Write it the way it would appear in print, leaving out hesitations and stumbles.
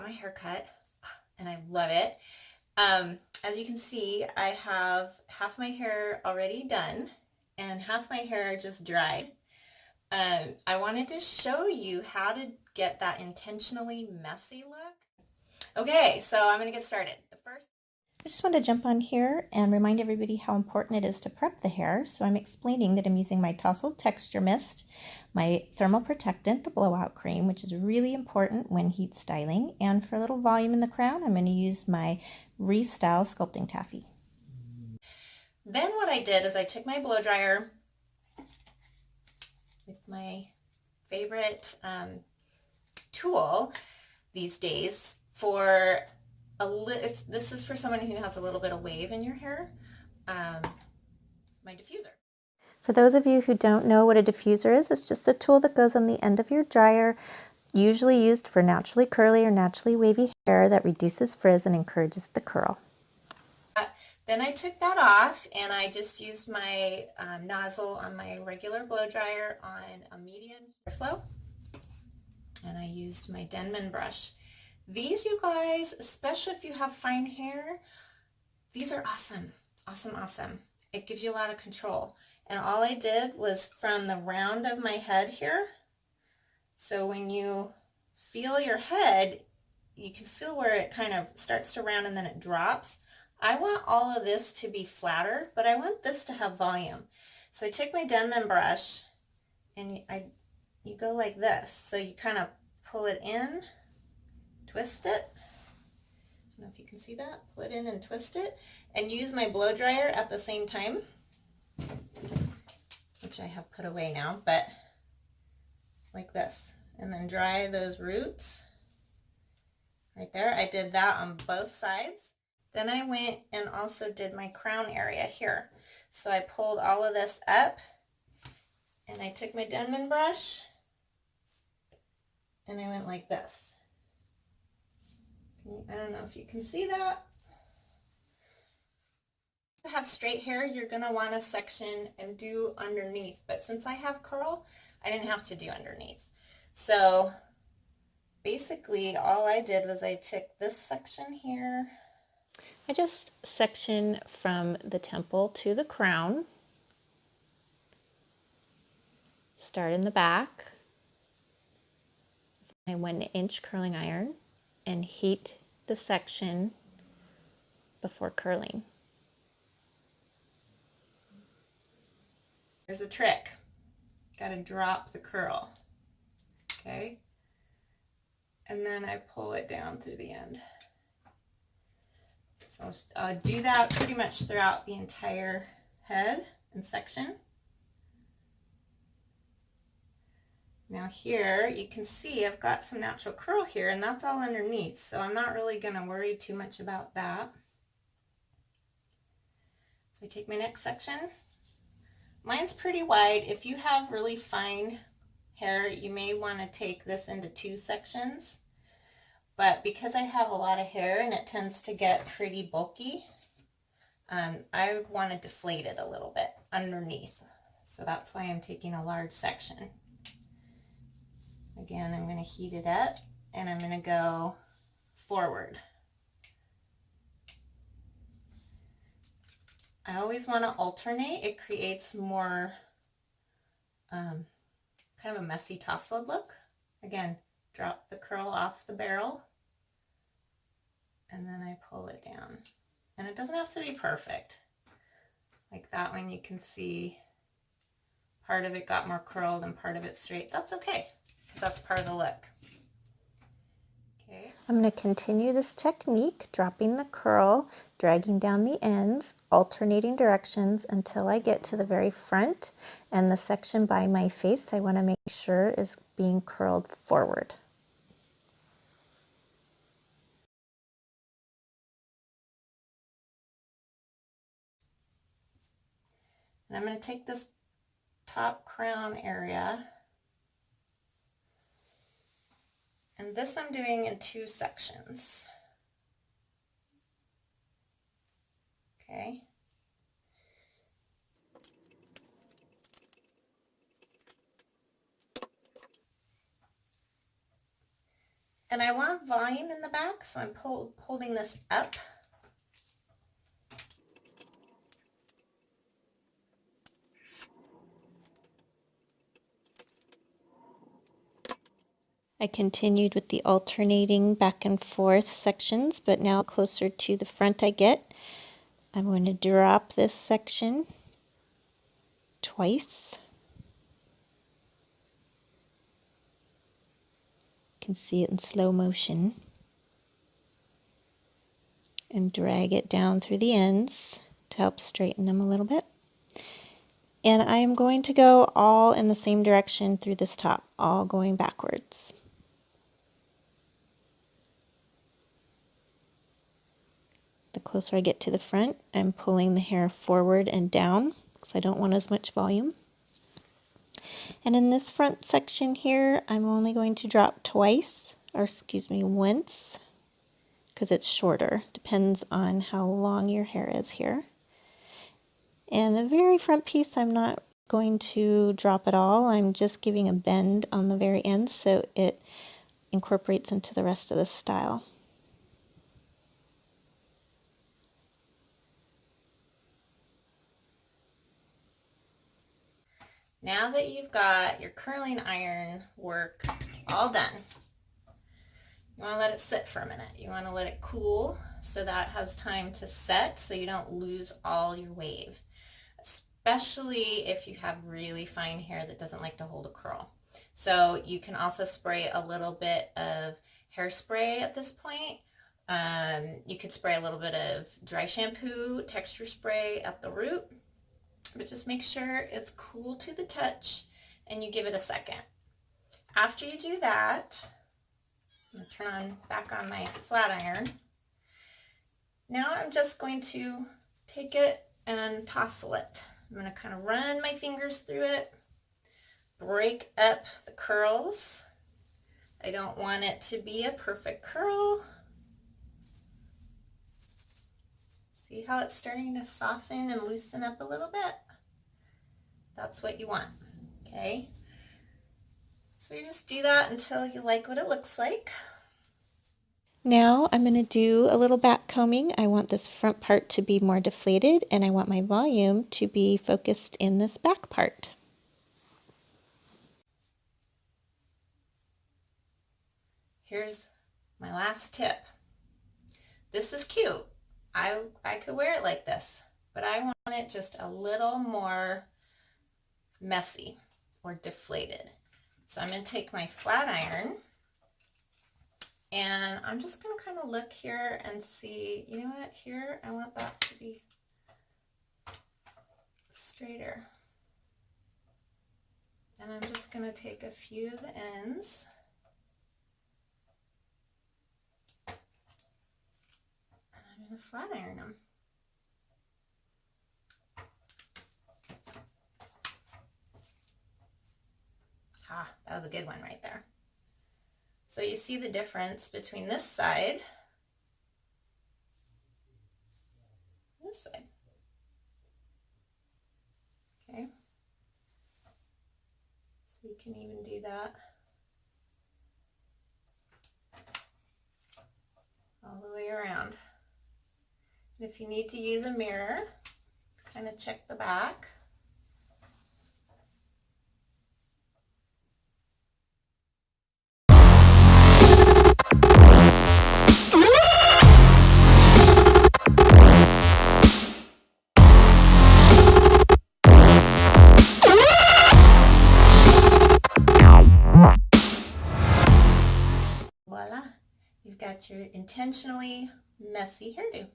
my hair cut and I love it. As you can see, I have half my hair already done and half my hair just dried. I wanted to show you how to get that intentionally messy look. Okay, so I'm going to get started. I just want to jump on here and remind everybody how important it is to prep the hair. So I'm explaining that I'm using my Tousled Texture Mist, my thermal protectant, the blowout cream, which is really important when heat styling. And for a little volume in the crown, I'm going to use my Restyle Sculpting Taffy. Then what I did is I took my blow dryer with my favorite tool these days for this is for someone who has a little bit of wave in your hair, my diffuser. For those of you who don't know what a diffuser is, it's just a tool that goes on the end of your dryer, usually used for naturally curly or naturally wavy hair that reduces frizz and encourages the curl. Then I took that off and I just used my nozzle on my regular blow dryer on a medium airflow, and I used my Denman brush. These, you guys, especially if you have fine hair, these are awesome. Awesome, awesome. It gives you a lot of control. And all I did was from the round of my head here. So when you feel your head, you can feel where it kind of starts to round and then it drops. I want all of this to be flatter, but I want this to have volume. So I took my Denman brush and you go like this. So you kind of pull it in, twist it. I don't know if you can see that. Pull it in and twist it, and use my blow dryer at the same time, which I have put away now, but like this, and then dry those roots right there. I did that on both sides. Then I went and also did my crown area here. So I pulled all of this up and I took my Denman brush and I went like this. I don't know if you can see that. To have straight hair, you're going to want to section and do underneath, but since I have curl, I didn't have to do underneath. So basically all I did was I took this section here. I just section from the temple to the crown. Start in the back. My 1-inch curling iron and heat the section before curling. There's a trick. Got to drop the curl. Okay? And then I pull it down through the end. So I'll do that pretty much throughout the entire head and section. Now here you can see I've got some natural curl here, and that's all underneath, so I'm not really going to worry too much about that. So I take my next section. Mine's pretty wide. If you have really fine hair, you may want to take this into 2 sections. But because I have a lot of hair and it tends to get pretty bulky, I want to deflate it a little bit underneath. So that's why I'm taking a large section. Again, I'm going to heat it up and I'm going to go forward. I always want to alternate. It creates more kind of a messy tousled look. Again, drop the curl off the barrel and then I pull it down. And it doesn't have to be perfect. Like that one, you can see part of it got more curled and part of it straight. That's okay, because that's part of the look. Okay. I'm going to continue this technique, dropping the curl, dragging down the ends, alternating directions until I get to the very front, and the section by my face I want to make sure is being curled forward. And I'm going to take this top crown area, and this I'm doing in 2 sections. Okay. And I want volume in the back, so I'm holding this up. I continued with the alternating back and forth sections, but now closer to the front I get, I'm going to drop this section twice. You can see it in slow motion. And drag it down through the ends to help straighten them a little bit. And I'm going to go all in the same direction through this top, all going backwards. The closer I get to the front, I'm pulling the hair forward and down because I don't want as much volume. And in this front section here, I'm only going to drop twice, or excuse me, once, because it's shorter. Depends on how long your hair is here. And the very front piece, I'm not going to drop at all. I'm just giving a bend on the very end so it incorporates into the rest of the style. Now that you've got your curling iron work all done, you want to let it sit for a minute. You want to let it cool so that has time to set so you don't lose all your wave, especially if you have really fine hair that doesn't like to hold a curl. So you can also spray a little bit of hairspray at this point. You could spray a little bit of dry shampoo, texture spray at the root, but just make sure it's cool to the touch and you give it a second. After you do that, I'm going to turn back on my flat iron. Now I'm just going to take it and tousle it. I'm going to kind of run my fingers through it, break up the curls. I don't want it to be a perfect curl. See how it's starting to soften and loosen up a little bit? That's what you want, okay? So you just do that until you like what it looks like. Now I'm going to do a little back combing. I want this front part to be more deflated and I want my volume to be focused in this back part. Here's my last tip. This is cute. I could wear it like this, but I want it just a little more messy or deflated. So I'm going to take my flat iron and I'm just going to kind of look here and see, you know what, here I want that to be straighter. And I'm just going to take a few of the ends and I'm going to flat iron them. Ah, that was a good one right there. So you see the difference between this side and this side. Okay. So you can even do that all the way around. And if you need to use a mirror, kind of check the back. Voila, you've got your intentionally messy hairdo.